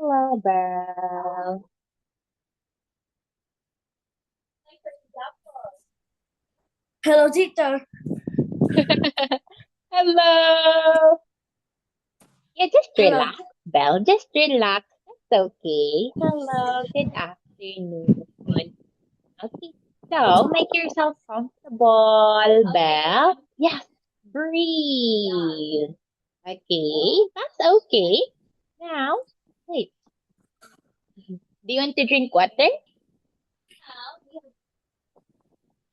Hello, Belle. Hello, teacher. Hello. Yeah, just Hello. relax, Belle. Just relax. That's okay. Hello. Good afternoon. Okay. So make yourself comfortable, Belle. Yes. Breathe. Okay. That's okay. Now, wait. Do you want to drink water?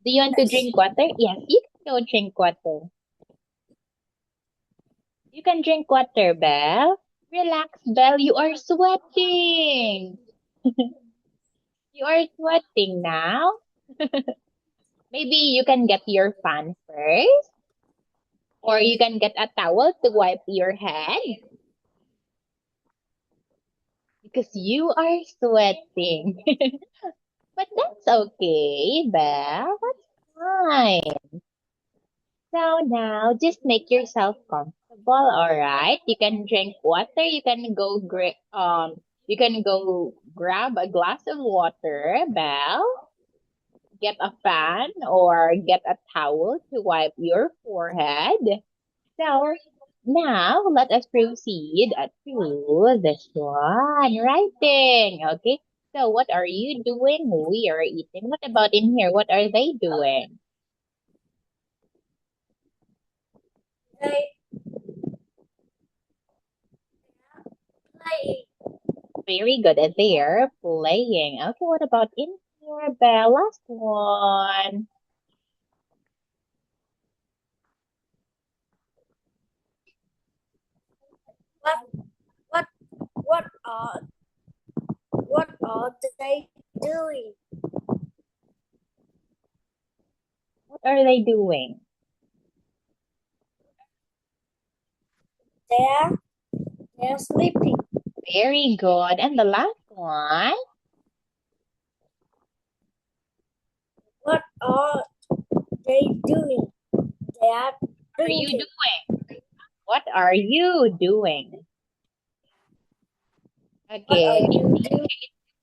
Do you want to Yes. drink water? Yes, you can go drink water. You can drink water, Belle. Relax, Belle. You are sweating. You are sweating now. Maybe you can get your fan first, or you can get a towel to wipe your head because you are sweating. But that's okay, Belle. That's fine. So now, just make yourself comfortable, all right? You can drink water. You can go grab a glass of water, Belle. Get a fan or get a towel to wipe your forehead. So now let us proceed to this one, writing. Okay. So what are you doing? We are eating. What about in here? What are they doing? They play. Very good. They're playing. Okay, what about in here, Belle? Last one. What? What? What are they doing? What are they doing? They're they're sleeping. Very good. And the last one. What are they doing? They are What are you drinking. doing? What are you doing? What are Okay, you doing?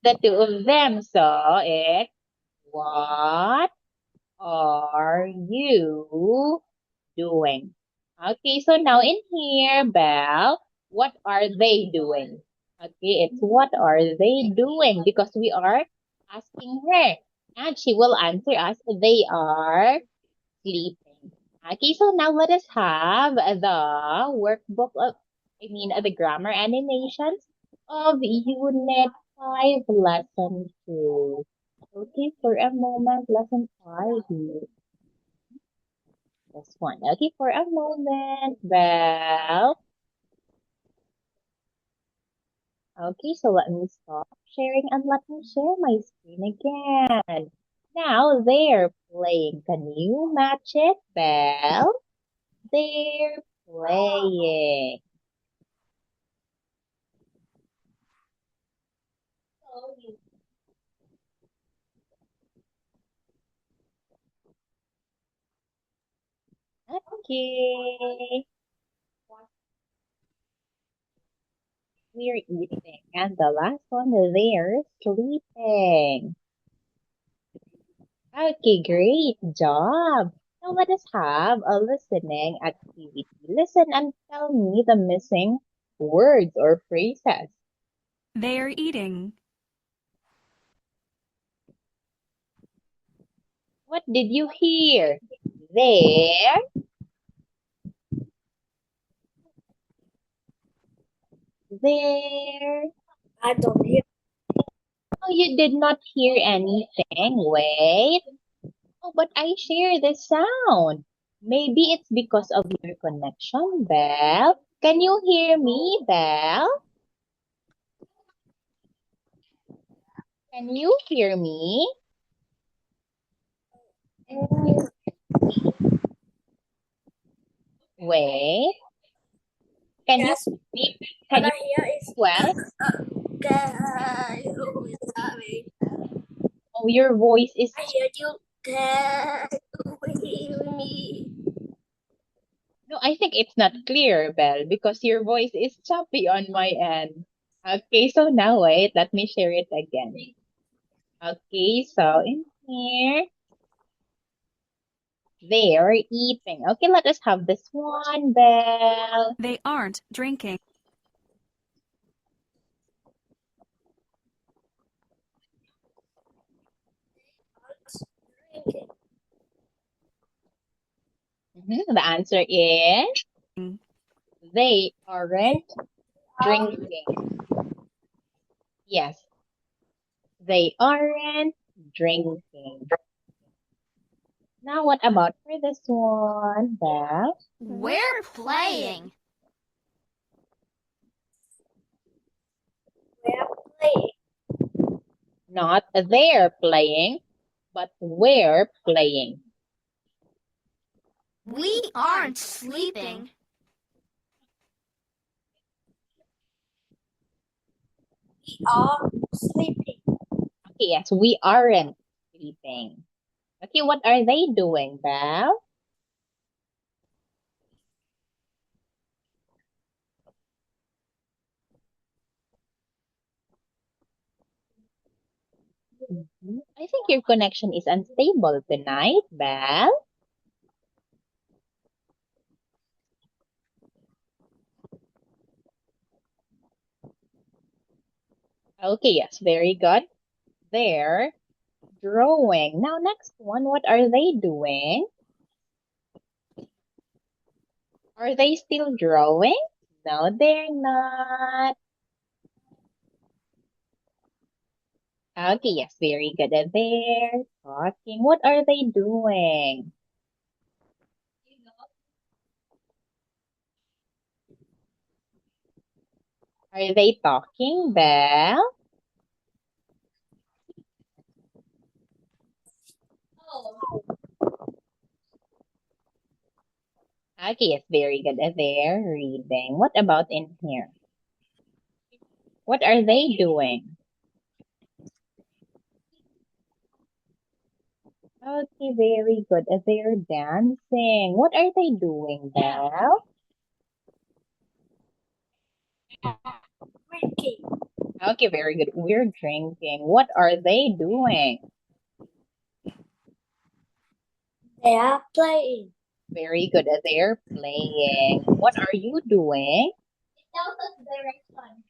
the two of them. So it's what are you doing? Okay, so now in here, Belle, what are they doing? Okay, it's what are they doing because we are asking her and she will answer us. They are sleeping. Okay, so now let us have the workbook of, the grammar animations of Unit 5, Lesson 2. Okay, for a moment, Lesson 5 here. This one. Okay, for a moment, Belle. Okay, so let me stop sharing and let me share my screen again. Now they're playing. Can you match it, Belle? They're playing. Okay. We're eating. And the last one, they're sleeping. Okay, great job. Now let us have a listening activity. Listen and tell me the missing words or phrases. They're eating. What did you hear? There, there. I don't hear. Oh, you did not hear anything. Wait. Oh, but I share the sound. Maybe it's because of your connection, Belle. Can you hear me, Belle? Can you hear me? Wait. Can you Yes. speak? What Can you I hear is well? can you sorry. Oh, your voice is I hear you. Can you hear me? no, I think it's not clear, Belle, because your voice is choppy on my end. Okay, so now wait, let me share it again. Okay, so in here, they're eating. Okay, let us have this one, Belle. They aren't drinking. Drinking. The answer is they aren't drinking. Yes, they aren't drinking. Now, what about for this one, Belle? We're playing. We're playing. Not they're playing, but we're playing. We aren't sleeping. We are sleeping. Okay, yes, we aren't sleeping. Okay, what are they doing, Belle? I think your connection is unstable tonight, Belle. Okay, yes, very good. They're drawing. Now, next one, what are they doing? Are they still drawing? No, they're not. Okay, yes, very good. They're talking. What are they doing? Are they talking, Belle? Okay, yes, very good. They're reading. What about in here? What are they doing? Okay, very good. They're dancing. What are they doing, Belle? Drinking. Okay, very good. We're drinking. What are they doing? They are playing. Very good. They're playing. What are you doing? Tell us direction.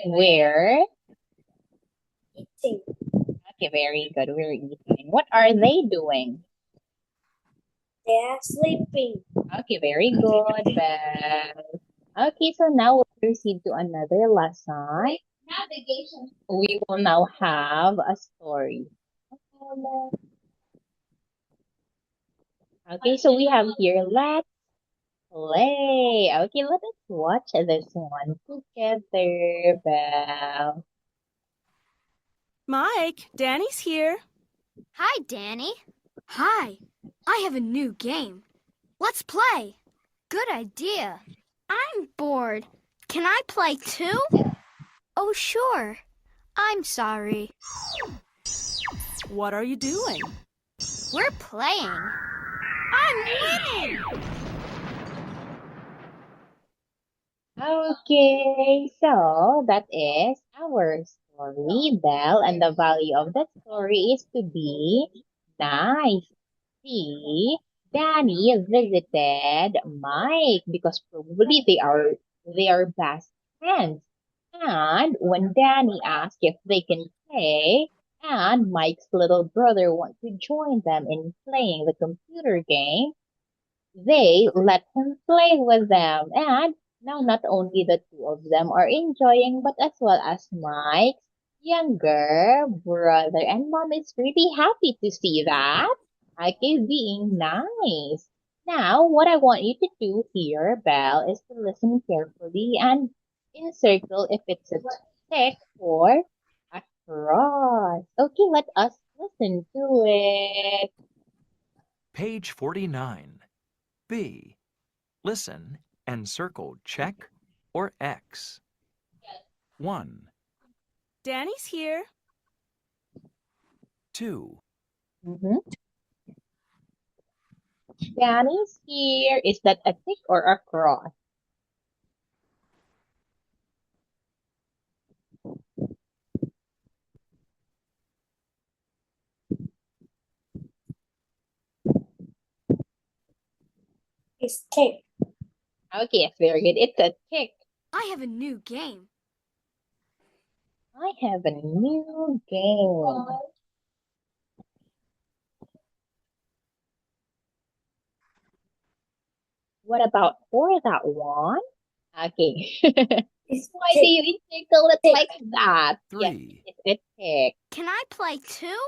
We're Eating. okay, very good. We're eating. What are they doing? They are sleeping. Okay, very good, Belle. Okay, so now we'll proceed to another lesson. Navigation. We will now have a story. Okay, so we have here, let's play. Okay, let us watch this one together, Belle. Mike, Danny's here. Hi, Danny. Hi. I have a new game. Let's play. Good idea. I'm bored. Can I play too? Oh, sure. I'm sorry. What are you doing? We're playing. I'm winning. Okay, so that is our story, Belle, and the value of that story is to be nice. See, Danny visited Mike because probably they are best friends. And when Danny asked if they can play, and Mike's little brother wants to join them in playing the computer game, they let him play with them. And now not only the two of them are enjoying, but as well as Mike's younger brother. And mom is really happy to see that. Okay, being nice. Now, what I want you to do here, Belle, is to listen carefully and encircle if it's a tick or a cross. Okay, let us listen to it. Page 49. B. Listen and circle check or X. 1, Danny's here. 2, Mm-hmm. Danny's here. Is that a tick or a cross? It's tick. Okay, yes, very good. It's a tick. I have a new game. I have a new game. What about for that one? Okay. It's Why do tick. you encircle it Tick. like that? Yes, 3, it's a tick. Can I play too?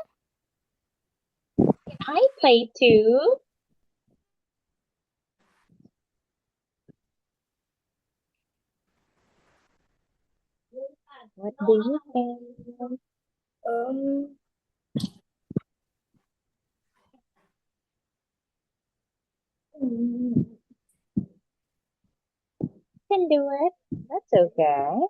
Can I play too? What do you think? Um, You can do it. That's okay.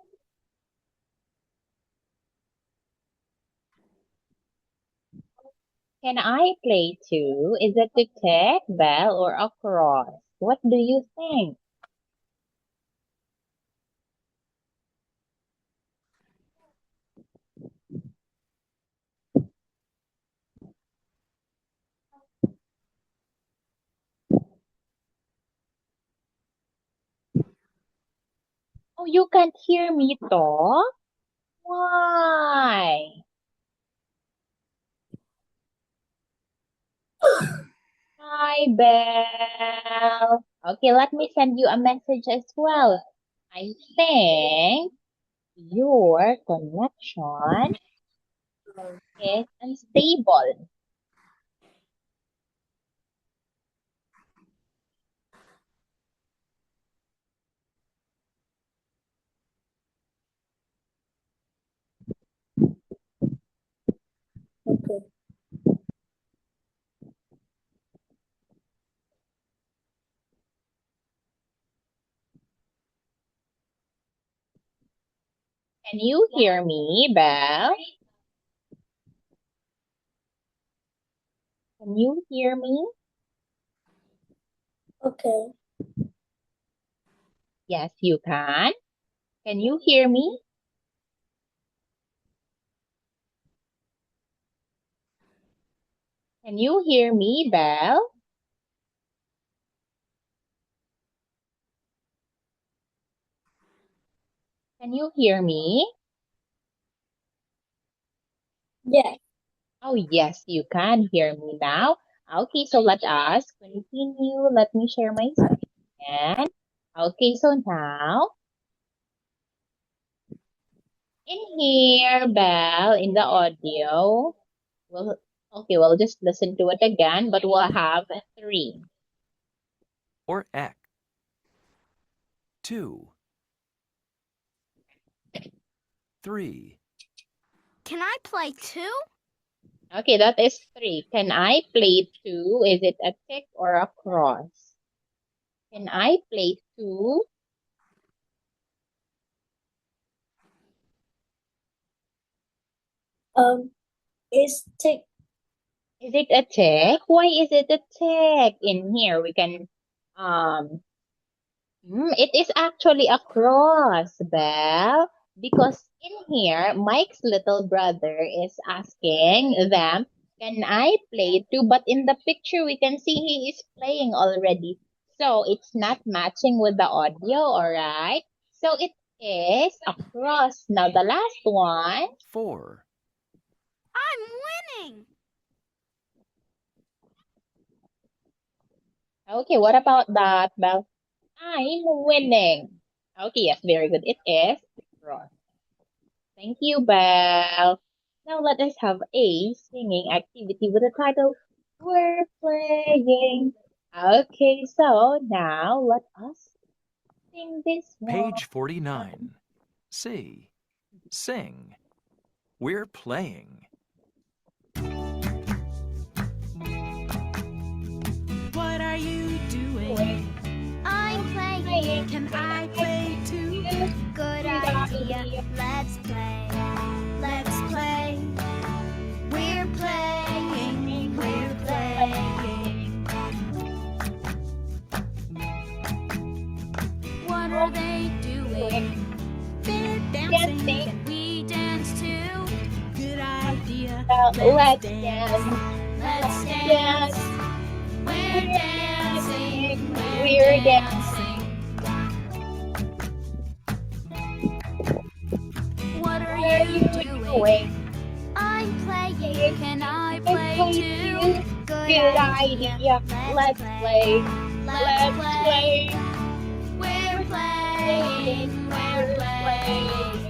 Can I play too? Is it a tick, bell, or a cross? What do you think? Oh, you can't hear me talk? Why? Hi, Belle. Okay, let me send you a message as well. I think your connection is unstable. okay. Can you hear me, Belle? Can you hear me? Okay. Yes, you can. Can you hear me? Can you hear me, Belle? Can you hear me? Yeah. Oh, yes, you can hear me now. Okay, so let us continue. Let me share my screen. Okay, so now in here, Belle, in the audio, we'll we'll just listen to it again, but we'll have 3. or X. 2, 3, Can I play too? Okay, that is 3. Can I play too? Is it a tick or a cross? Can I play too? It's tick. Is it a tick? Why is it a tick? In here, we can, it is actually a cross, Belle. Because in here, Mike's little brother is asking them, can I play too? But in the picture, we can see he is playing already. So it's not matching with the audio, alright? So it is a cross. Now the last one. 4, I'm winning. Okay, what about that, Belle? I'm winning. Okay, yes, very good. It is cross. Thank you, Belle. Now let us have a singing activity with the title We're Playing. Okay, so now let us sing this one. page 49. C, sing. We're playing. What are you doing? I'm playing. Can I play too? Good idea. Let's What are they doing? They're Dancing. dancing. Can we dance too? Good idea. Let's dance. dance. Let's Dance. dance. We're dancing. We're dancing. What are What are you you doing? doing? I'm playing. Can I play Play too? too. Good idea. Let's play. Let's play. We're playing. We're playing.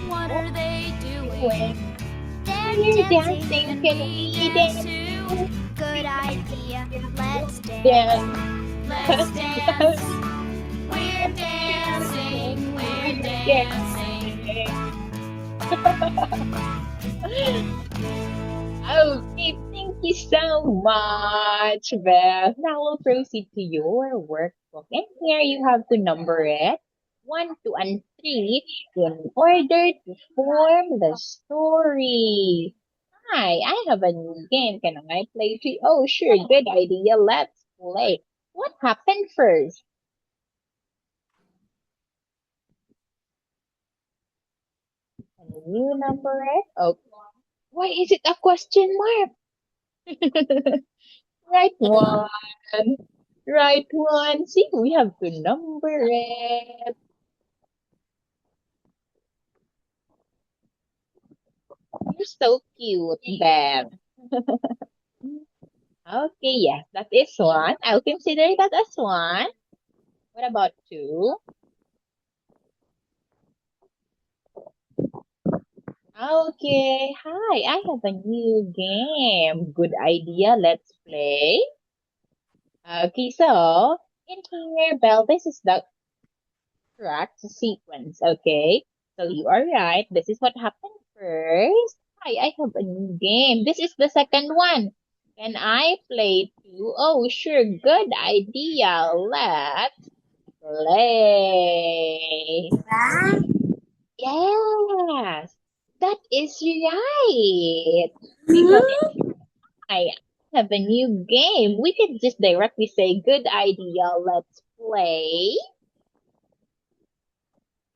What are they doing? They're We're dancing. dancing. Can we dance too? Good idea. Let's dance. Dance. Let's dance. We're dancing. We're dancing. Okay, thank you so much, Beth. Now we'll proceed to your workbook. And here you have to number it 1, 2, and 3 in order to form the story. Hi, I have a new game. Can I play too? Oh, sure, good idea. Let's play. What happened first? Can you number it? Oh, why is it a question mark? Right one. Right one. See, we have to number it. You're so cute, Bev. Okay, yes, that is one. I'll consider that as one. What about two? Okay, hi, I have a new game. Good idea, let's play. Okay, so in here, Belle, this is the correct sequence, okay? So you are right. This is what happened first. Hi, I have a new game. This is the second one. Can I play too? Oh, sure. Good idea. Let's play. Yes, that is right. Because I have a new game. We could just directly say, good idea. Let's play.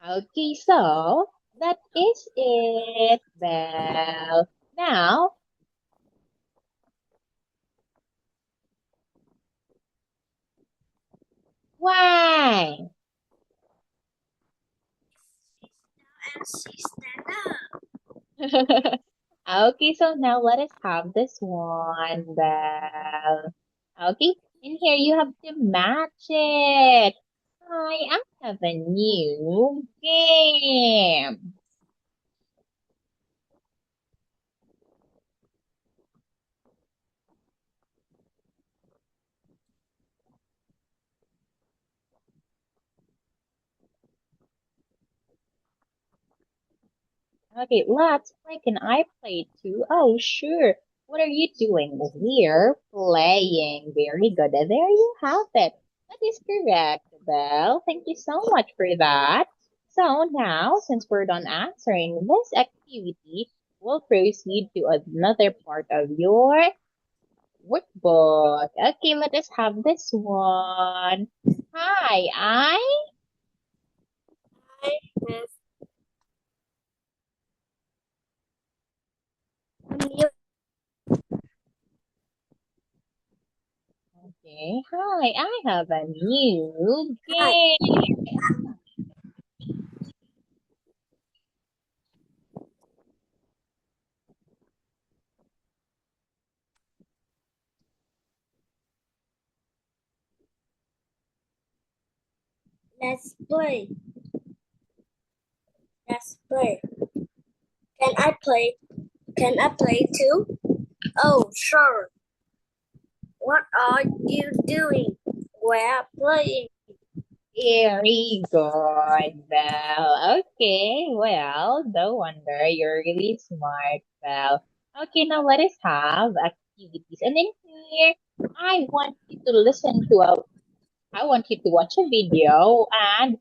Okay, so that is it, Belle. Now, why? Okay, so now let us have this one, Belle. Okay, in here you have to match it. Hi, I have a new game. Okay, let's play. Can I play too? Oh, sure. What are you doing? We're playing. Very good. And there you have it. That is correct, Belle. Thank you so much for that. So now, since we're done answering this activity, we'll proceed to another part of your workbook. Okay, let us have this one. Hi, okay. Hi, I have a new game. Let's play. Let's play. Can I play? Can I play too? Oh, sure. What are you doing? We're playing. Very good, Belle. Okay, well, no wonder you're really smart, Belle. Okay, now let us have activities. And in here, I want you to I want you to watch a video and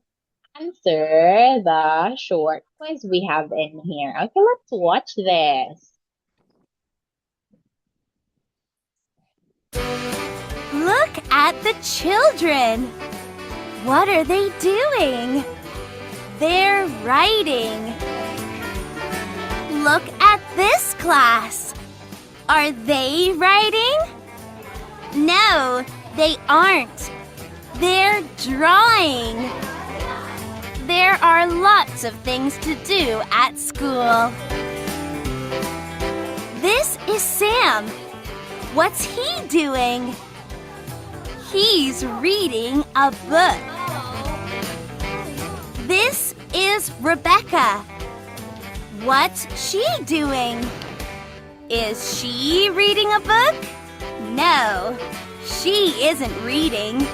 answer the short quiz we have in here. Okay, let's watch this. Look at the children. What are they doing? They're writing. Look at this class. Are they writing? No, they aren't. They're drawing. There are lots of things to do at school. This is Sam. What's he doing? He's reading a book. This is Rebecca. What's she doing? Is she reading a book? No, she isn't reading.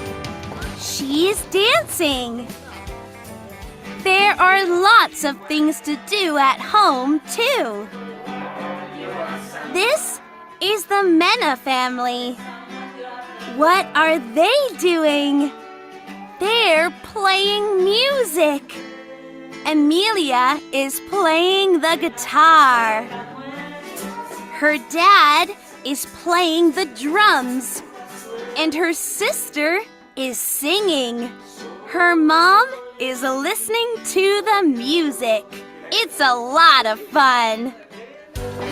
She's dancing. There are lots of things to do at home, too. This is the Mena family. What are they doing? They're playing music. Amelia is playing the guitar. Her dad is playing the drums. And her sister is singing. Her mom is listening to the music. It's a lot of fun.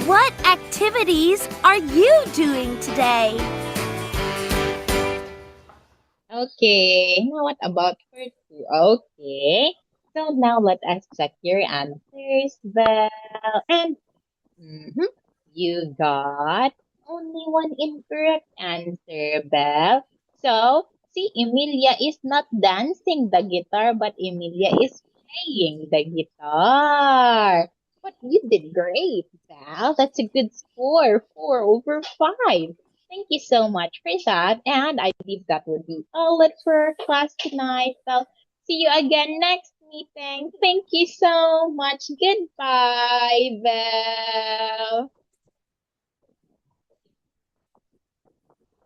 What activities are you doing today? Okay, now what about for two? Okay, so now let us check your answers, Belle. And you got only one incorrect answer, Belle. So, see, Emilia is not dancing the guitar, but Emilia is playing the guitar. But you did great, Belle. That's a good score, 4/5. Thank you so much for that. And I believe that would be all it for our class tonight. So, see you again next meeting. Thank you so much. Goodbye, Belle.